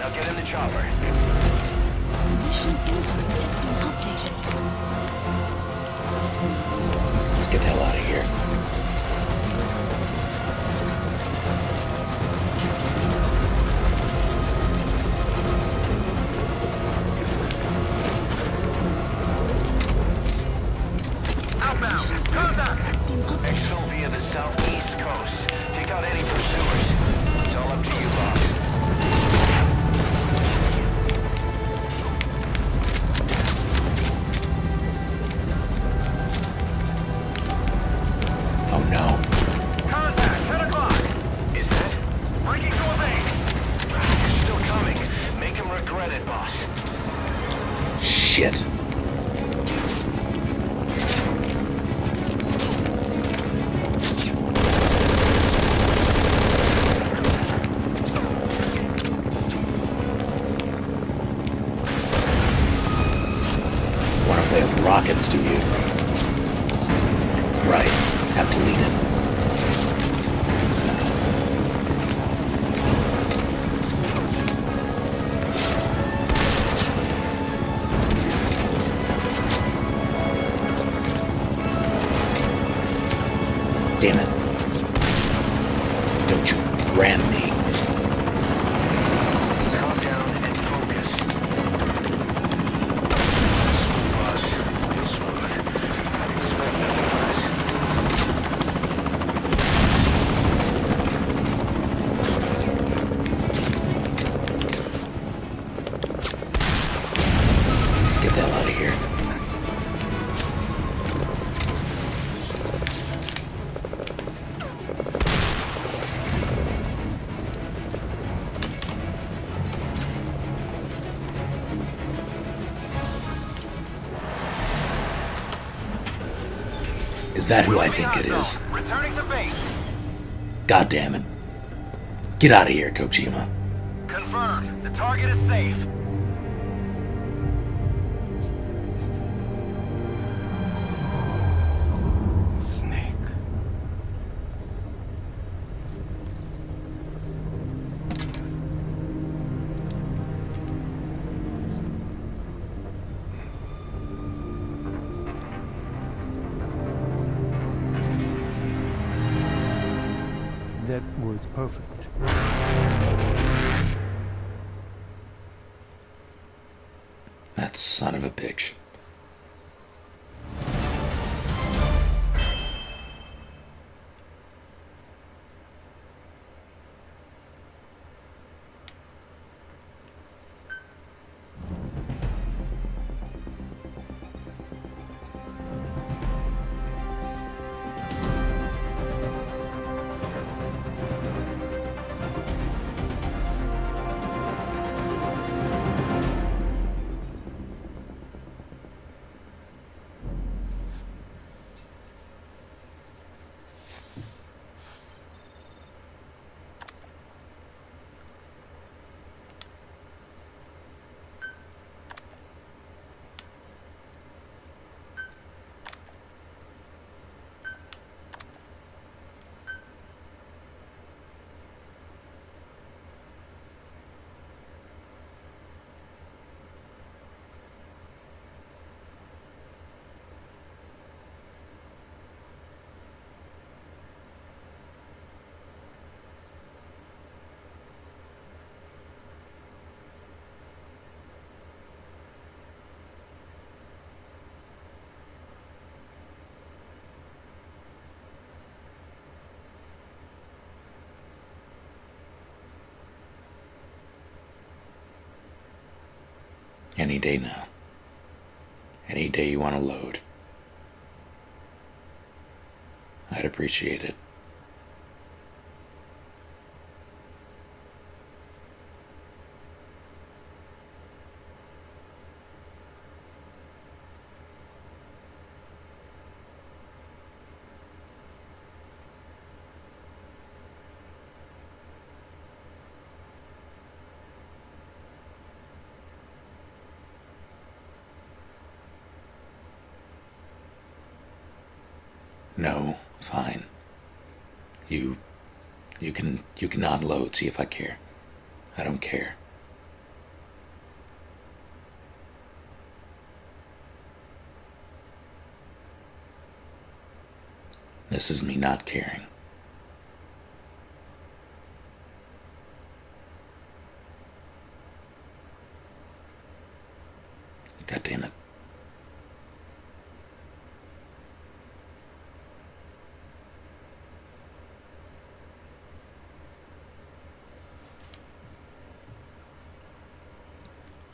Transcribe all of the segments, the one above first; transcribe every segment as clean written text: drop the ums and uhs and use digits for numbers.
Now get in the chopper. Mission info has been updated. Let's get the hell out of here. Outbound. Contact. Exfil via the southeast coast. Take out any pursuers. It's all up to you, boss. Oh no. Contact, 10 o'clock. Is that? Breaking to evade. Still coming. Make him regret it, boss. Shit. Want to play with rockets, do you? Right. Have to lead it. Damn it. Don't you ram me. Calm down and focus. Boss, real smooth. I'd expect otherwise. Let's get the hell out of here. Is that who I think it is? Returning to base. God damn it. Get out of here, Kojima. Confirmed. The target is safe. Snake. That was perfect. That son of a bitch. Any day now. Any day you want to load. I'd appreciate it. No, fine. You can unload, see if I care. I don't care. This is me not caring. God damn it.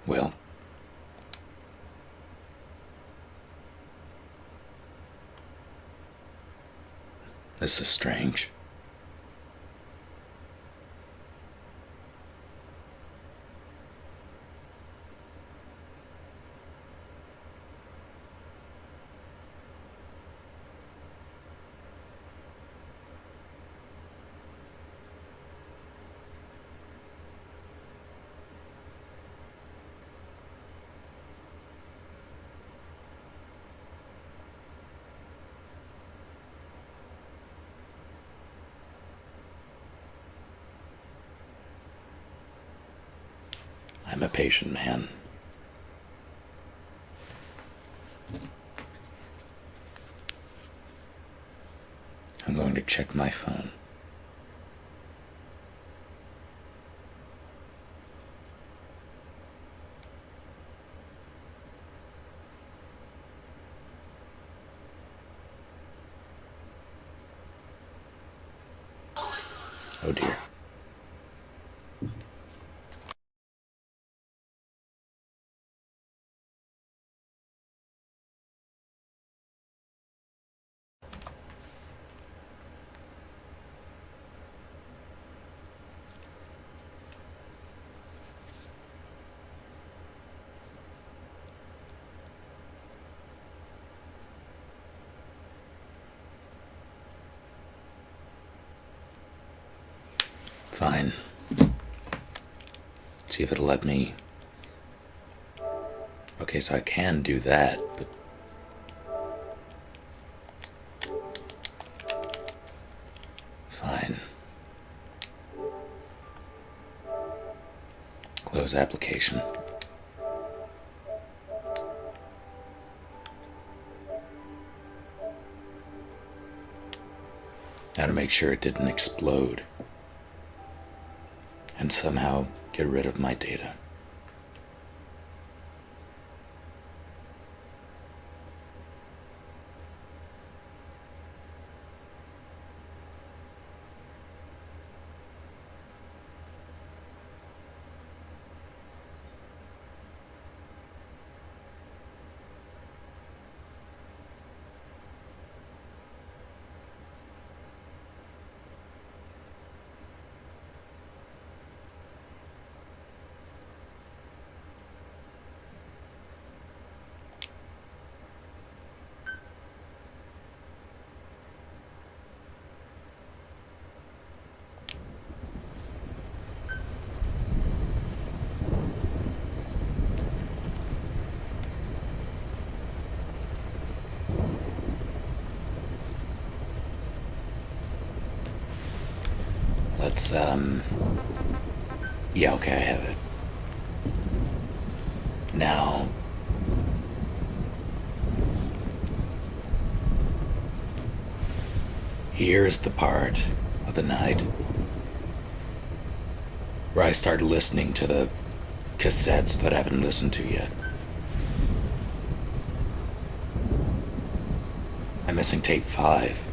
Well, this is strange. I'm a patient man. I'm going to check my phone. Oh dear. Fine. See if it'll let me. Okay, so I can do that, but. Fine. Close application. Now to make sure it didn't explode and somehow get rid of my data. Let's, yeah, okay, I have it. Now, here's the part of the night where I start listening to the cassettes that I haven't listened to yet. I'm missing tape 5.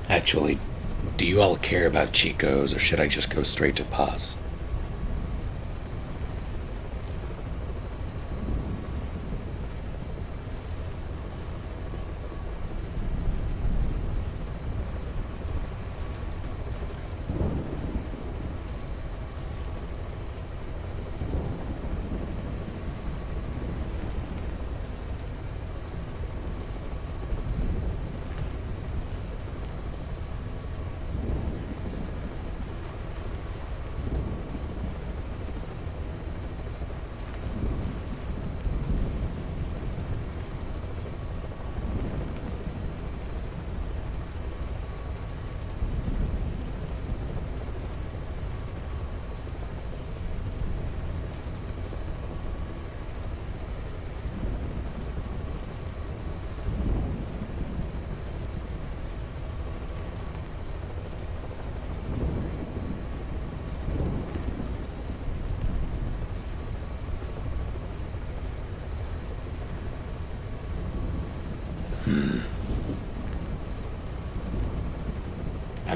Actually, do you all care about Chicos, or should I just go straight to pause?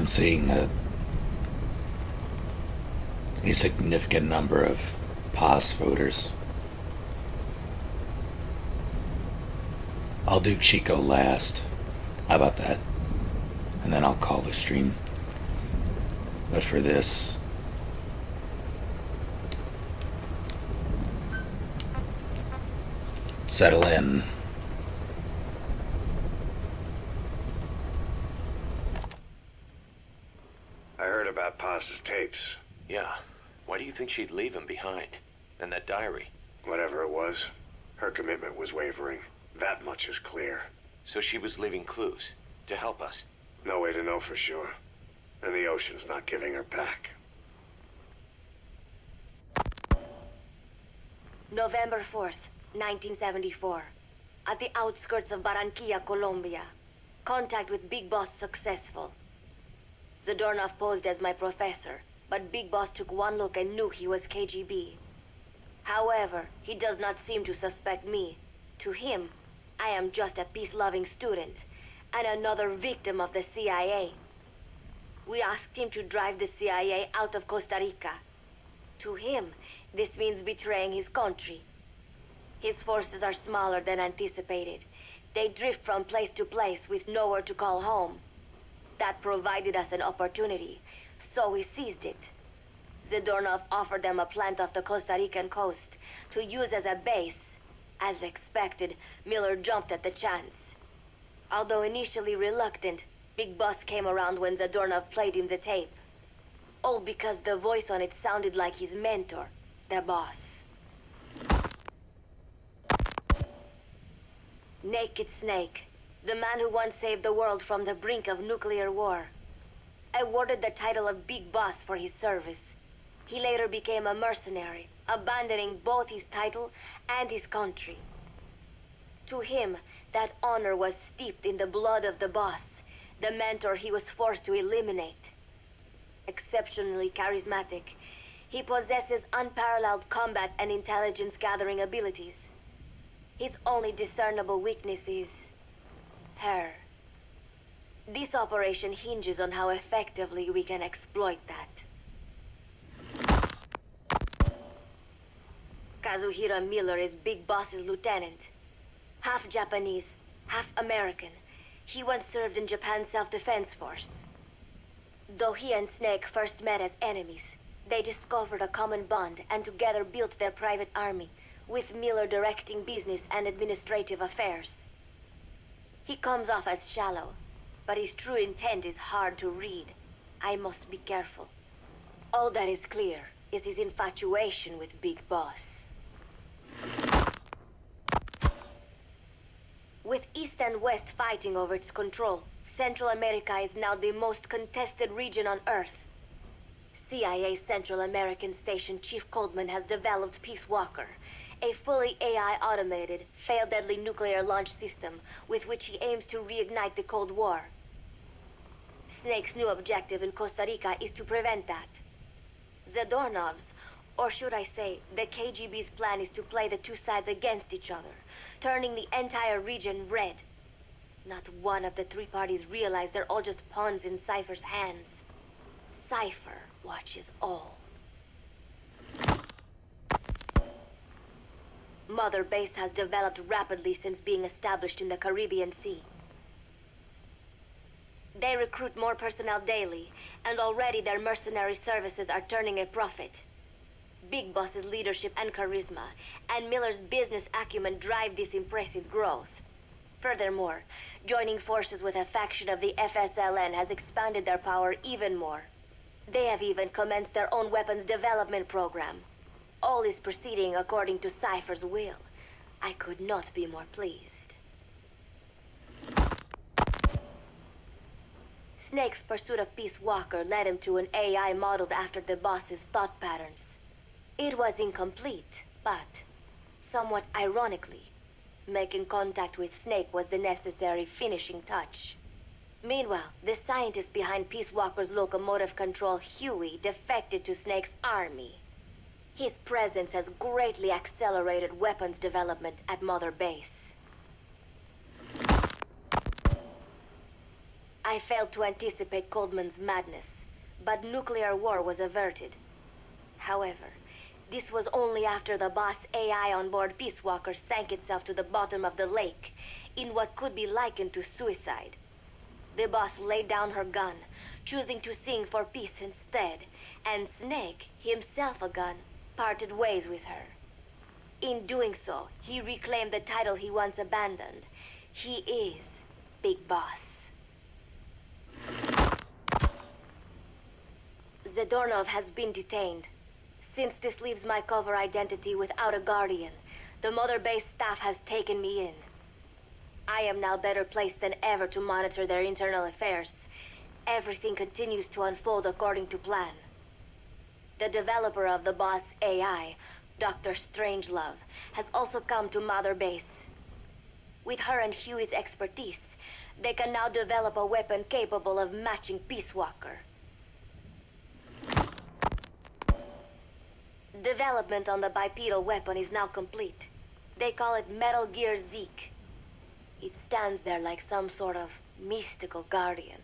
I'm seeing a significant number of pause voters. I'll do Chico last. How about that? And then I'll call the stream. But for this, settle in. I heard about Paz's tapes. Yeah. Why do you think she'd leave him behind? And that diary? Whatever it was, her commitment was wavering. That much is clear. So she was leaving clues to help us. No way to know for sure. And the ocean's not giving her back. November 4th, 1974. At the outskirts of Barranquilla, Colombia. Contact with Big Boss successful. Zadornov posed as my professor, but Big Boss took one look and knew he was KGB. However, he does not seem to suspect me. To him, I am just a peace-loving student, and another victim of the CIA. We asked him to drive the CIA out of Costa Rica. To him, this means betraying his country. His forces are smaller than anticipated. They drift from place to place with nowhere to call home. That provided us an opportunity, so we seized it. Zadornov offered them a plant off the Costa Rican coast to use as a base. As expected, Miller jumped at the chance. Although initially reluctant, Big Boss came around when Zadornov played him the tape. All because the voice on it sounded like his mentor, the boss. Naked Snake, the man who once saved the world from the brink of nuclear war. Awarded the title of Big Boss for his service. He later became a mercenary, abandoning both his title and his country. To him, that honor was steeped in the blood of the boss, the mentor he was forced to eliminate. Exceptionally charismatic, he possesses unparalleled combat and intelligence-gathering abilities. His only discernible weakness is her. This operation hinges on how effectively we can exploit that. Kazuhira Miller is Big Boss's lieutenant. Half Japanese, half American. He once served in Japan's self-defense force. Though he and Snake first met as enemies, they discovered a common bond and together built their private army, with Miller directing business and administrative affairs. He comes off as shallow, but his true intent is hard to read. I must be careful. All that is clear is his infatuation with Big Boss. With East and West fighting over its control, Central America is now the most contested region on Earth. CIA Central American Station Chief Coldman has developed Peace Walker, a fully AI-automated, fail-deadly nuclear launch system with which he aims to reignite the Cold War. Snake's new objective in Costa Rica is to prevent that. Zadornov's, or should I say, the KGB's plan is to play the two sides against each other, turning the entire region red. Not one of the three parties realize they're all just pawns in Cypher's hands. Cypher watches all. Mother Base has developed rapidly since being established in the Caribbean Sea. They recruit more personnel daily, and already their mercenary services are turning a profit. Big Boss's leadership and charisma, and Miller's business acumen drive this impressive growth. Furthermore, joining forces with a faction of the FSLN has expanded their power even more. They have even commenced their own weapons development program. All is proceeding according to Cypher's will. I could not be more pleased. Snake's pursuit of Peace Walker led him to an AI modeled after the boss's thought patterns. It was incomplete, but, somewhat ironically, making contact with Snake was the necessary finishing touch. Meanwhile, the scientist behind Peace Walker's locomotive control, Huey, defected to Snake's army. His presence has greatly accelerated weapons development at Mother Base. I failed to anticipate Coldman's madness, but nuclear war was averted. However, this was only after the boss AI on board Peace Walker sank itself to the bottom of the lake in what could be likened to suicide. The boss laid down her gun, choosing to sing for peace instead, and Snake, himself a gun, parted ways with her. In doing so, he reclaimed the title he once abandoned. He is Big Boss. Zadornov has been detained. Since this leaves my cover identity without a guardian, the Mother Base staff has taken me in. I am now better placed than ever to monitor their internal affairs. Everything continues to unfold according to plan. The developer of the boss AI, Dr. Strangelove, has also come to Mother Base. With her and Huey's expertise, they can now develop a weapon capable of matching Peace Walker. Development on the bipedal weapon is now complete. They call it Metal Gear Zeke. It stands there like some sort of mystical guardian.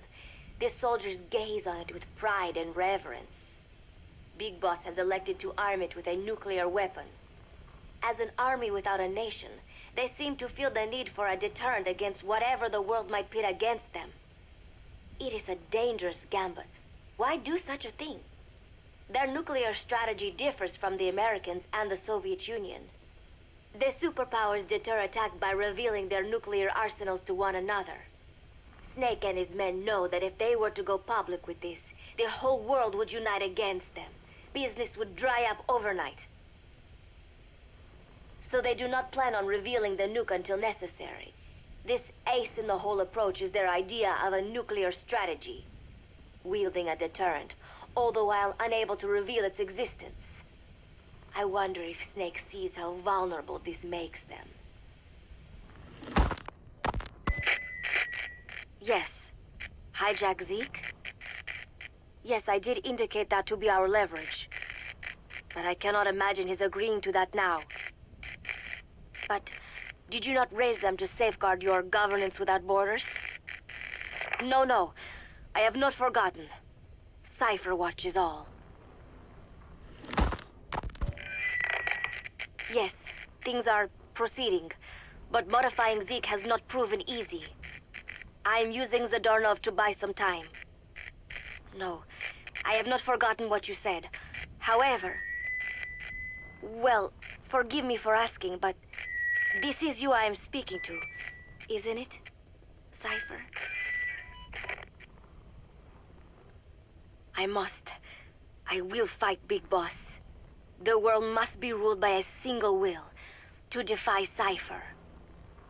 The soldiers gaze on it with pride and reverence. Big Boss has elected to arm it with a nuclear weapon. As an army without a nation, they seem to feel the need for a deterrent against whatever the world might pit against them. It is a dangerous gambit. Why do such a thing? Their nuclear strategy differs from the Americans and the Soviet Union. The superpowers deter attack by revealing their nuclear arsenals to one another. Snake and his men know that if they were to go public with this, the whole world would unite against them. Business would dry up overnight. So they do not plan on revealing the nuke until necessary. This ace-in-the-hole approach is their idea of a nuclear strategy. Wielding a deterrent, all the while unable to reveal its existence. I wonder if Snake sees how vulnerable this makes them. Yes. Hijack Zeke? Yes, I did indicate that to be our leverage. But I cannot imagine his agreeing to that now. But did you not raise them to safeguard your governance without borders? No. I have not forgotten. Cipher Watch is all. Yes, things are proceeding, but modifying Zeke has not proven easy. I am using Zadornov to buy some time. No, I have not forgotten what you said. However... Well, forgive me for asking, but this is you I am speaking to, isn't it, Cipher? I will fight Big Boss. The world must be ruled by a single will. To defy Cipher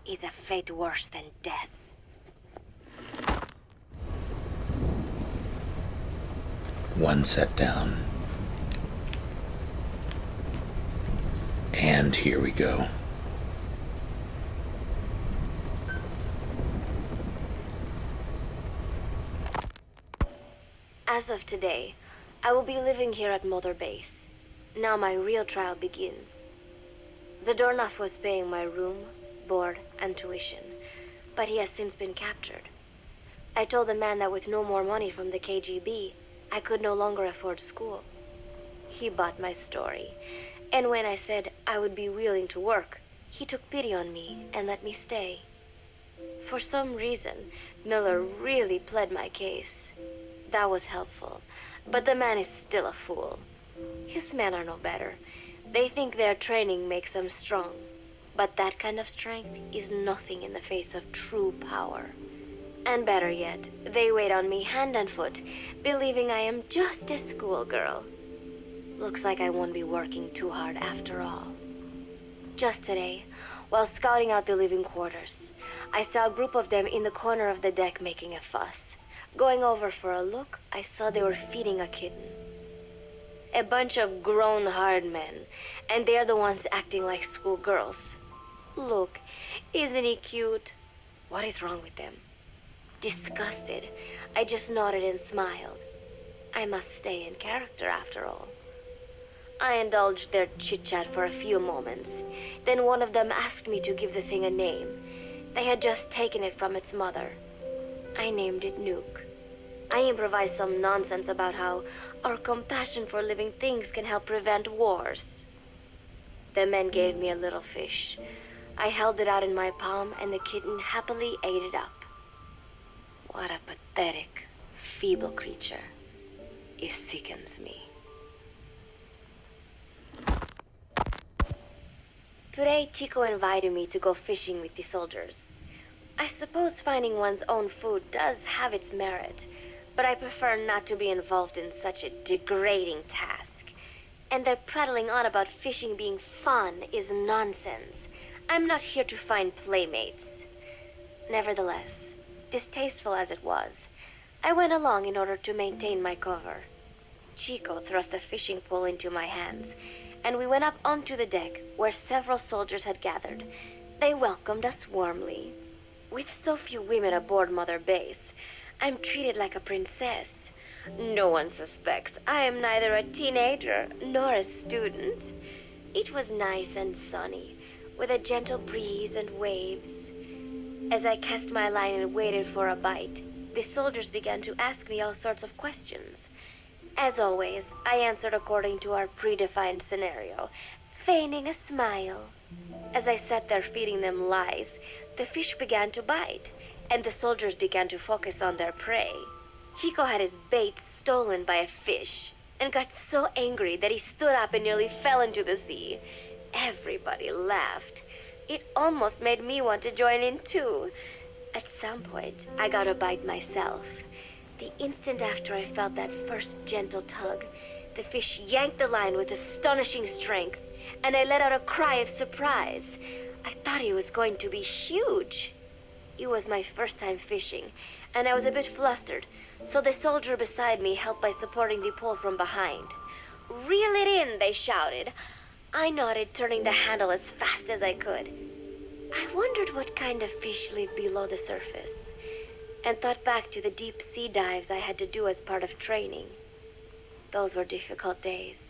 is a fate worse than death. One set down. And here we go. As of today, I will be living here at Mother Base. Now my real trial begins. Zadornov was paying my room, board, and tuition, but he has since been captured. I told the man that with no more money from the KGB, I could no longer afford school. He bought my story, and when I said I would be willing to work, he took pity on me and let me stay. For some reason, Miller really pled my case. That was helpful, but the man is still a fool. His men are no better. They think their training makes them strong, but that kind of strength is nothing in the face of true power. And better yet, they wait on me hand and foot, believing I am just a schoolgirl. Looks like I won't be working too hard after all. Just today, while scouting out the living quarters, I saw a group of them in the corner of the deck making a fuss. Going over for a look, I saw they were feeding a kitten. A bunch of grown hard men, and they're the ones acting like schoolgirls. Look, isn't he cute? What is wrong with them? Disgusted, I just nodded and smiled. I must stay in character after all. I indulged their chit-chat for a few moments. Then one of them asked me to give the thing a name. They had just taken it from its mother. I named it Nuke. I improvised some nonsense about how our compassion for living things can help prevent wars. The men gave me a little fish. I held it out in my palm, and the kitten happily ate it up. What a pathetic, feeble creature. It sickens me. Today, Chico invited me to go fishing with the soldiers. I suppose finding one's own food does have its merit, but I prefer not to be involved in such a degrading task. And their prattling on about fishing being fun is nonsense. I'm not here to find playmates. Nevertheless, distasteful as it was, I went along in order to maintain my cover. Chico thrust a fishing pole into my hands, and we went up onto the deck where several soldiers had gathered. They welcomed us warmly. With so few women aboard Mother Base, I'm treated like a princess. No one suspects I am neither a teenager nor a student. It was nice and sunny, with a gentle breeze and waves. As I cast my line and waited for a bite, the soldiers began to ask me all sorts of questions. As always, I answered according to our predefined scenario, feigning a smile. As I sat there feeding them lies, the fish began to bite, and the soldiers began to focus on their prey. Chico had his bait stolen by a fish, and got so angry that he stood up and nearly fell into the sea. Everybody laughed. It almost made me want to join in too. At some point, I got a bite myself. The instant after I felt that first gentle tug, the fish yanked the line with astonishing strength, and I let out a cry of surprise. I thought he was going to be huge. It was my first time fishing, and I was a bit flustered, so the soldier beside me helped by supporting the pole from behind. "Reel it in," they shouted. I nodded, turning the handle as fast as I could. I wondered what kind of fish live below the surface, and thought back to the deep sea dives I had to do as part of training. Those were difficult days,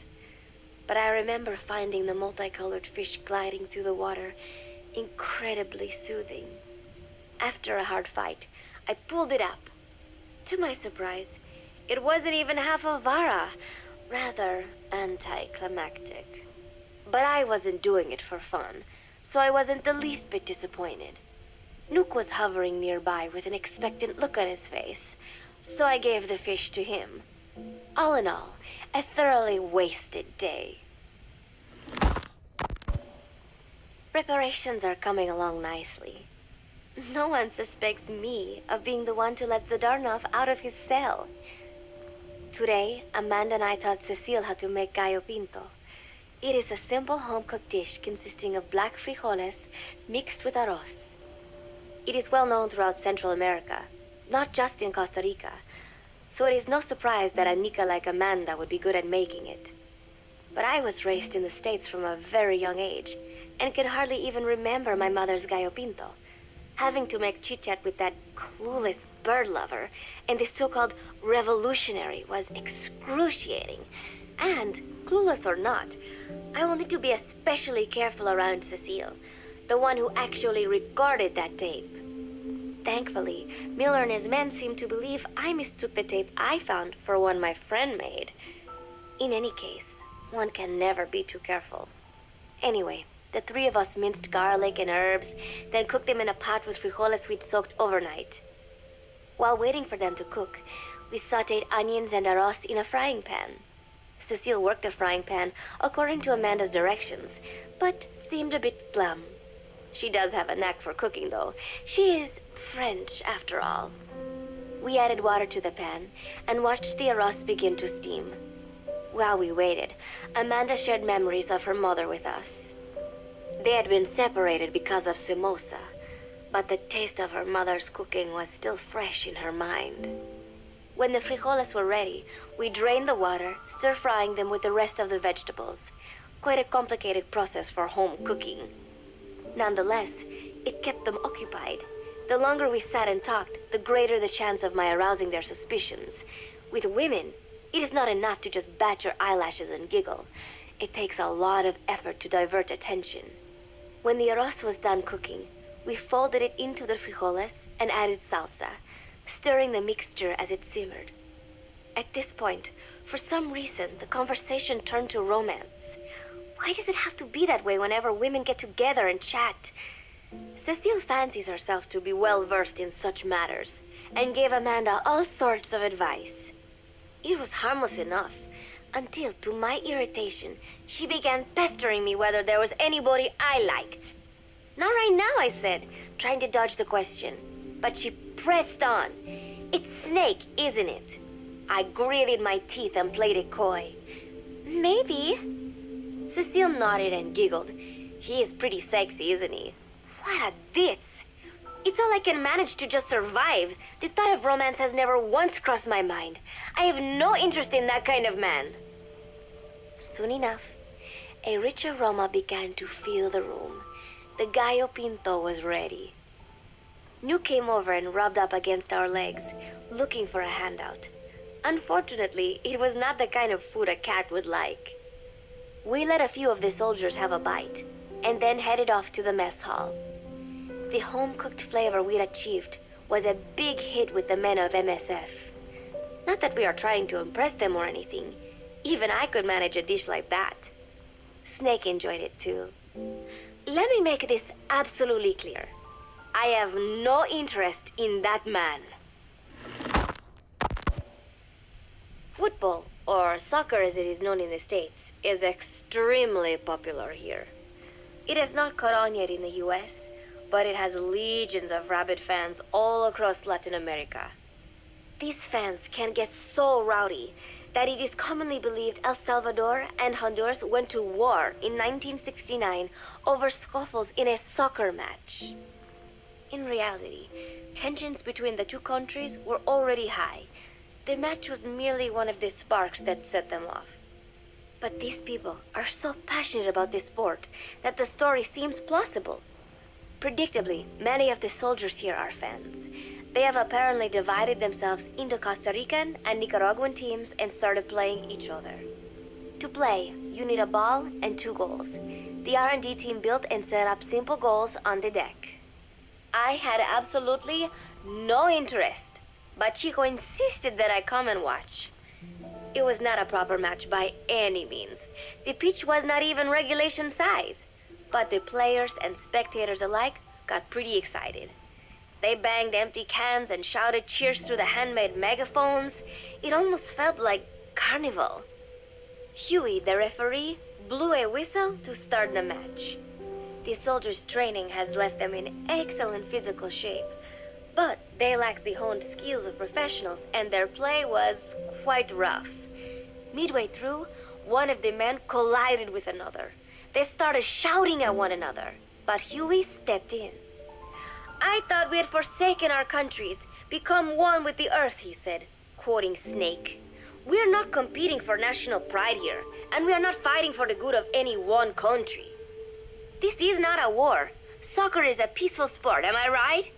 but I remember finding the multicolored fish gliding through the water incredibly soothing. After a hard fight, I pulled it up. To my surprise, it wasn't even half a vara, rather anticlimactic. But I wasn't doing it for fun, so I wasn't the least bit disappointed. Nook was hovering nearby with an expectant look on his face, so I gave the fish to him. All in all, a thoroughly wasted day. Preparations are coming along nicely. No one suspects me of being the one to let Zadarnov out of his cell. Today, Amanda and I taught Cecile how to make gallo pinto. It is a simple home-cooked dish consisting of black frijoles mixed with arroz. It is well known throughout Central America, not just in Costa Rica, so it is no surprise that a Nica like Amanda would be good at making it. But I was raised in the States from a very young age, and can hardly even remember my mother's gallo pinto. Having to make chit-chat with that clueless bird lover and the so-called revolutionary was excruciating. And, clueless or not, I will need to be especially careful around Cecile, the one who actually recorded that tape. Thankfully, Miller and his men seem to believe I mistook the tape I found for one my friend made. In any case, one can never be too careful. Anyway, the three of us minced garlic and herbs, then cooked them in a pot with frijoles we'd soaked overnight. While waiting for them to cook, we sautéed onions and arroz in a frying pan. Cecile worked the frying pan according to Amanda's directions, but seemed a bit glum. She does have a knack for cooking, though. She is French, after all. We added water to the pan and watched the arroz begin to steam. While we waited, Amanda shared memories of her mother with us. They had been separated because of Simosa, but the taste of her mother's cooking was still fresh in her mind. When the frijoles were ready, we drained the water, stir-frying them with the rest of the vegetables. Quite a complicated process for home cooking. Nonetheless, it kept them occupied. The longer we sat and talked, the greater the chance of my arousing their suspicions. With women, it is not enough to just bat your eyelashes and giggle. It takes a lot of effort to divert attention. When the arroz was done cooking, we folded it into the frijoles and added salsa. stirring the mixture as it simmered. At this point, for some reason, the conversation turned to romance. Why does it have to be that way whenever women get together and chat? Cecile fancies herself to be well versed in such matters, and gave Amanda all sorts of advice. It was harmless enough, until, to my irritation, she began pestering me whether there was anybody I liked. Not right now, I said, trying to dodge the question. But she pressed on. It's Snake, isn't it? I gritted my teeth and played it coy. Maybe. Cecile nodded and giggled. He is pretty sexy, isn't he? What a ditz. It's all I can manage to just survive. The thought of romance has never once crossed my mind. I have no interest in that kind of man. Soon enough, a rich aroma began to fill the room. The gallo pinto was ready. New came over and rubbed up against our legs, looking for a handout. Unfortunately, it was not the kind of food a cat would like. We let a few of the soldiers have a bite, and then headed off to the mess hall. The home-cooked flavor we'd achieved was a big hit with the men of MSF. Not that we are trying to impress them or anything. Even I could manage a dish like that. Snake enjoyed it too. Let me make this absolutely clear. I have no interest in that man. Football, or soccer as it is known in the States, is extremely popular here. It has not caught on yet in the US, but it has legions of rabid fans all across Latin America. These fans can get so rowdy that it is commonly believed El Salvador and Honduras went to war in 1969 over scuffles in a soccer match. In reality, tensions between the two countries were already high. The match was merely one of the sparks that set them off. But these people are so passionate about this sport that the story seems plausible. Predictably, many of the soldiers here are fans. They have apparently divided themselves into Costa Rican and Nicaraguan teams and started playing each other. To play, you need a ball and 2 goals. The R&D team built and set up simple goals on the deck. I had absolutely no interest, but Chico insisted that I come and watch. It was not a proper match by any means. The pitch was not even regulation size, but the players and spectators alike got pretty excited. They banged empty cans and shouted cheers through the handmade megaphones. It almost felt like carnival. Huey, the referee, blew a whistle to start the match. The soldiers' training has left them in excellent physical shape, but they lacked the honed skills of professionals and their play was quite rough. Midway through, one of the men collided with another. They started shouting at one another, but Huey stepped in. I thought we had forsaken our countries, become one with the earth, he said, quoting Snake. We are not competing for national pride here, and we are not fighting for the good of any one country. This is not a war. Soccer is a peaceful sport, am I right?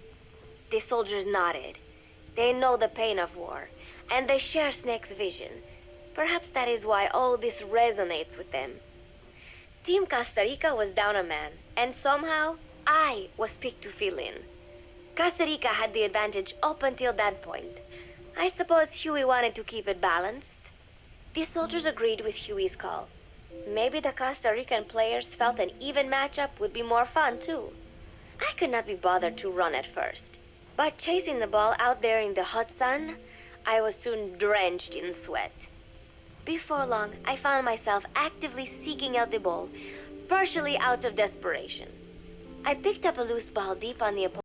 The soldiers nodded. They know the pain of war, and they share Snake's vision. Perhaps that is why all this resonates with them. Team Costa Rica was down a man, and somehow I was picked to fill in. Costa Rica had the advantage up until that point. I suppose Huey wanted to keep it balanced. The soldiers agreed with Huey's call. Maybe the Costa Rican players felt an even matchup would be more fun too. I could not be bothered to run at first, but chasing the ball out there in the hot sun, I was soon drenched in sweat. Before long, I found myself actively seeking out the ball, partially out of desperation. I picked up a loose ball deep on the opponent's